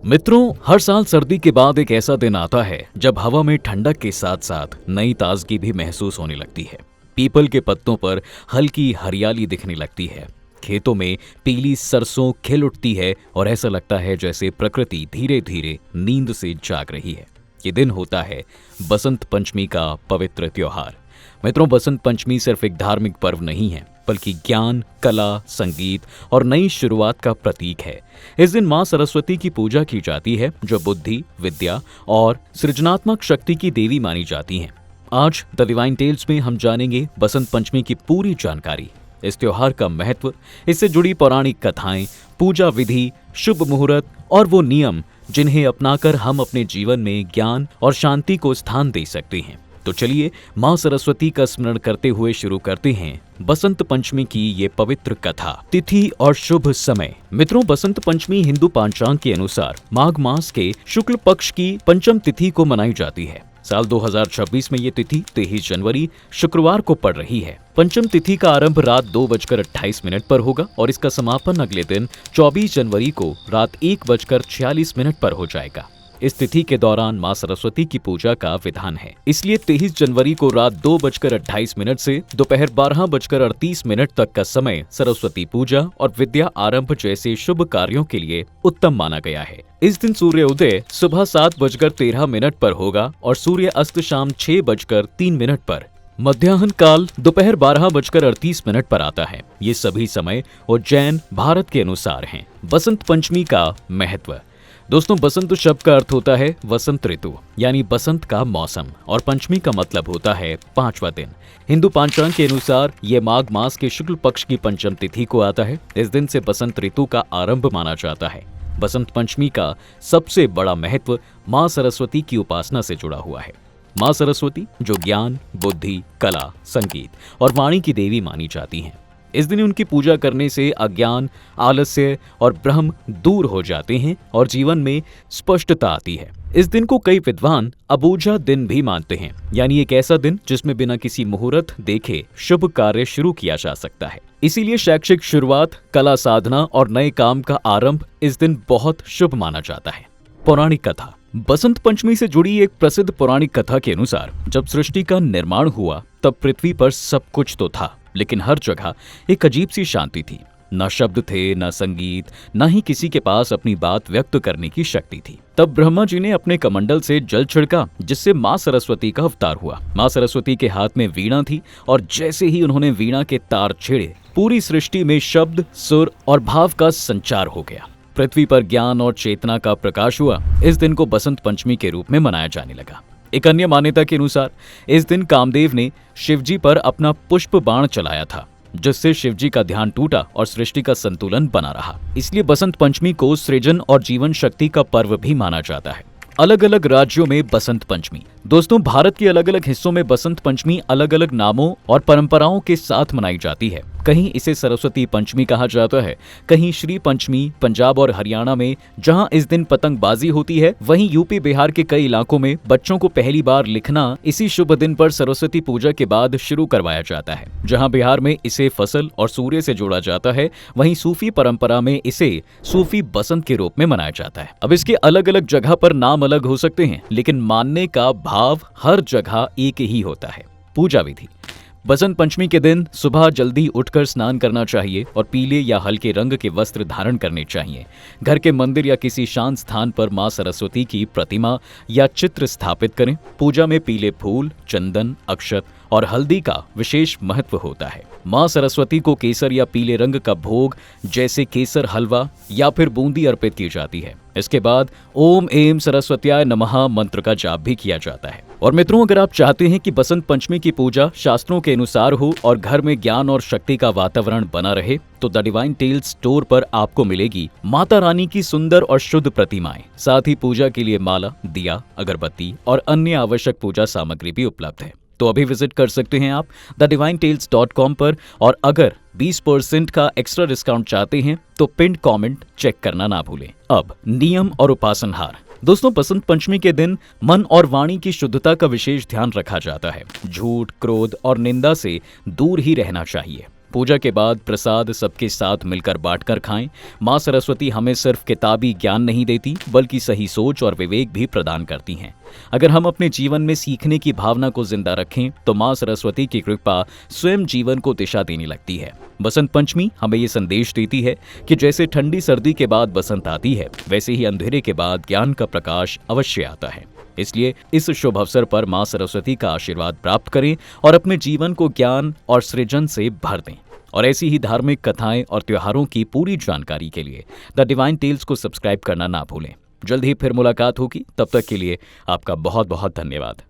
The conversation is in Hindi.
मित्रों, हर साल सर्दी के बाद एक ऐसा दिन आता है जब हवा में ठंडक के साथ साथ नई ताजगी भी महसूस होने लगती है। पीपल के पत्तों पर हल्की हरियाली दिखने लगती है, खेतों में पीली सरसों खिल उठती है और ऐसा लगता है जैसे प्रकृति धीरे धीरे नींद से जाग रही है। ये दिन होता है बसंत पंचमी का पवित्र त्योहार। मित्रों, बसंत पंचमी सिर्फ एक धार्मिक पर्व नहीं है बल्कि ज्ञान, कला, संगीत और नई शुरुआत का प्रतीक है। इस दिन मां सरस्वती की पूजा की जाती है जो बुद्धि, विद्या और सृजनात्मक शक्ति की देवी मानी जाती हैं। आज द डिवाइन टेल्स में हम जानेंगे बसंत पंचमी की पूरी जानकारी, इस त्योहार का महत्व, इससे जुड़ी पौराणिक कथाएं, पूजा विधि, शुभ मुहूर्त और वो नियम जिन्हें अपनाकर हम अपने जीवन में ज्ञान और शांति को स्थान दे सकते हैं। तो चलिए मां सरस्वती का स्मरण करते हुए शुरू करते हैं बसंत पंचमी की ये पवित्र कथा। तिथि और शुभ समय। मित्रों, बसंत पंचमी हिंदू पंचांग के अनुसार माघ मास के शुक्ल पक्ष की पंचम तिथि को मनाई जाती है। साल 2026 में ये तिथि 23 जनवरी शुक्रवार को पड़ रही है। पंचम तिथि का आरंभ रात 2:28 पर होगा और इसका समापन अगले दिन 24 जनवरी को रात 1:46 पर हो जाएगा। इस तिथि के दौरान मां सरस्वती की पूजा का विधान है, इसलिए 23 जनवरी को रात 2:28 से दोपहर 12:38 तक का समय सरस्वती पूजा और विद्या आरंभ जैसे शुभ कार्यों के लिए उत्तम माना गया है। इस दिन सूर्य उदय सुबह 7:13 पर होगा और सूर्य अस्त शाम 6:03 पर। मध्याह्न काल दोपहर 12:38 पर आता है। ये सभी समय उज्जैन भारत के अनुसार हैं। बसंत पंचमी का महत्व। दोस्तों, बसंत शब्द का अर्थ होता है वसंत ऋतु यानी बसंत का मौसम और पंचमी का मतलब होता है 5वां दिन। हिंदू पंचांग के अनुसार ये माघ मास के शुक्ल पक्ष की पंचम तिथि को आता है। इस दिन से बसंत ऋतु का आरंभ माना जाता है। बसंत पंचमी का सबसे बड़ा महत्व मां सरस्वती की उपासना से जुड़ा हुआ है। मां सरस्वती जो ज्ञान, बुद्धि, कला, संगीत और वाणी की देवी मानी जाती हैं। इस दिन उनकी पूजा करने से अज्ञान, आलस्य और भ्रम दूर हो जाते हैं और जीवन में स्पष्टता आती है। इस दिन को कई विद्वान अबूझा दिन भी मानते हैं, यानी एक ऐसा दिन जिसमें बिना किसी मुहूर्त देखे शुभ कार्य शुरू किया जा सकता है। इसीलिए शैक्षिक शुरुआत, कला साधना और नए काम का आरंभ इस दिन बहुत शुभ माना जाता है। पौराणिक कथा। बसंत पंचमी से जुड़ी एक प्रसिद्ध पौराणिक कथा के अनुसार जब सृष्टि का निर्माण हुआ तब पृथ्वी पर सब कुछ तो था, लेकिन हर जगह एक अजीब सी शांति थी। न शब्द थे, न संगीत, न ही किसी के पास अपनी बात व्यक्त करने की शक्ति थी। तब ब्रह्मा जी ने अपने कमंडल से जल छिड़का जिससे मां सरस्वती का अवतार हुआ। मां सरस्वती के हाथ में वीणा थी और जैसे ही उन्होंने वीणा के तार छेड़े पूरी सृष्टि में शब्द, सुर और भाव का संचार हो गया। पृथ्वी पर ज्ञान और चेतना का प्रकाश हुआ। इस दिन को बसंत पंचमी के रूप में मनाया जाने लगा। एक अन्य मान्यता के अनुसार इस दिन कामदेव ने शिवजी पर अपना पुष्प बाण चलाया था, जिससे शिवजी का ध्यान टूटा और सृष्टि का संतुलन बना रहा। इसलिए बसंत पंचमी को सृजन और जीवन शक्ति का पर्व भी माना जाता है। अलग अलग राज्यों में बसंत पंचमी। दोस्तों, भारत के अलग अलग हिस्सों में बसंत पंचमी अलग अलग नामों और परंपराओं के साथ मनाई जाती है। कहीं इसे सरस्वती पंचमी कहा जाता है, कहीं श्री पंचमी। पंजाब और हरियाणा में जहां इस दिन पतंगबाजी होती है, वहीं यूपी बिहार के कई इलाकों में बच्चों को पहली बार लिखना इसी शुभ दिन पर सरस्वती पूजा के बाद शुरू करवाया जाता है। जहां बिहार में इसे फसल और सूर्य से जोड़ा जाता है, वहीं सूफी परंपरा में इसे सूफी बसंत के रूप में मनाया जाता है। अब इसके अलग अलग जगह पर नाम अलग हो सकते हैं, लेकिन मानने का भाव हर जगह एक ही होता है। पूजा विधि। बसंत पंचमी के दिन सुबह जल्दी उठकर स्नान करना चाहिए और पीले या हल्के रंग के वस्त्र धारण करने चाहिए। घर के मंदिर या किसी शांत स्थान पर मां सरस्वती की प्रतिमा या चित्र स्थापित करें। पूजा में पीले फूल, चंदन, अक्षत और हल्दी का विशेष महत्व होता है। मां सरस्वती को केसर या पीले रंग का भोग जैसे केसर हलवा या फिर बूंदी अर्पित की जाती है। इसके बाद ओम ऐं सरस्वत्याय नमः मंत्र का जाप भी किया जाता है। और मित्रों, अगर आप चाहते हैं कि बसंत पंचमी की पूजा शास्त्रों के अनुसार हो और घर में ज्ञान और शक्ति का वातावरण बना रहे, तो द डिवाइन टेल्स स्टोर पर आपको मिलेगी माता रानी की सुंदर और शुद्ध प्रतिमाएं। साथ ही पूजा के लिए माला, दिया, अगरबत्ती और अन्य आवश्यक पूजा सामग्री भी उपलब्ध है। तो अभी विजिट कर सकते हैं आप thedivinetales.com पर, और अगर 20% का एक्स्ट्रा डिस्काउंट चाहते हैं तो पिंड कमेंट चेक करना ना भूलें। अब नियम और उपासनहार। दोस्तों, बसंत पंचमी के दिन मन और वाणी की शुद्धता का विशेष ध्यान रखा जाता है। झूठ, क्रोध और निंदा से दूर ही रहना चाहिए। पूजा के बाद प्रसाद सबके साथ मिलकर बांटकर खाएं। माँ सरस्वती हमें सिर्फ किताबी ज्ञान नहीं देती, बल्कि सही सोच और विवेक भी प्रदान करती हैं। अगर हम अपने जीवन में सीखने की भावना को जिंदा रखें तो माँ सरस्वती की कृपा स्वयं जीवन को दिशा देने लगती है। बसंत पंचमी हमें ये संदेश देती है कि जैसे ठंडी सर्दी के बाद बसंत आती है, वैसे ही अंधेरे के बाद ज्ञान का प्रकाश अवश्य आता है। इसलिए इस शुभ अवसर पर माँ सरस्वती का आशीर्वाद प्राप्त करें और अपने जीवन को ज्ञान और सृजन से भर दें। और ऐसी ही धार्मिक कथाएं और त्योहारों की पूरी जानकारी के लिए द डिवाइन टेल्स को सब्सक्राइब करना ना भूलें। जल्द ही फिर मुलाकात होगी, तब तक के लिए आपका बहुत बहुत धन्यवाद।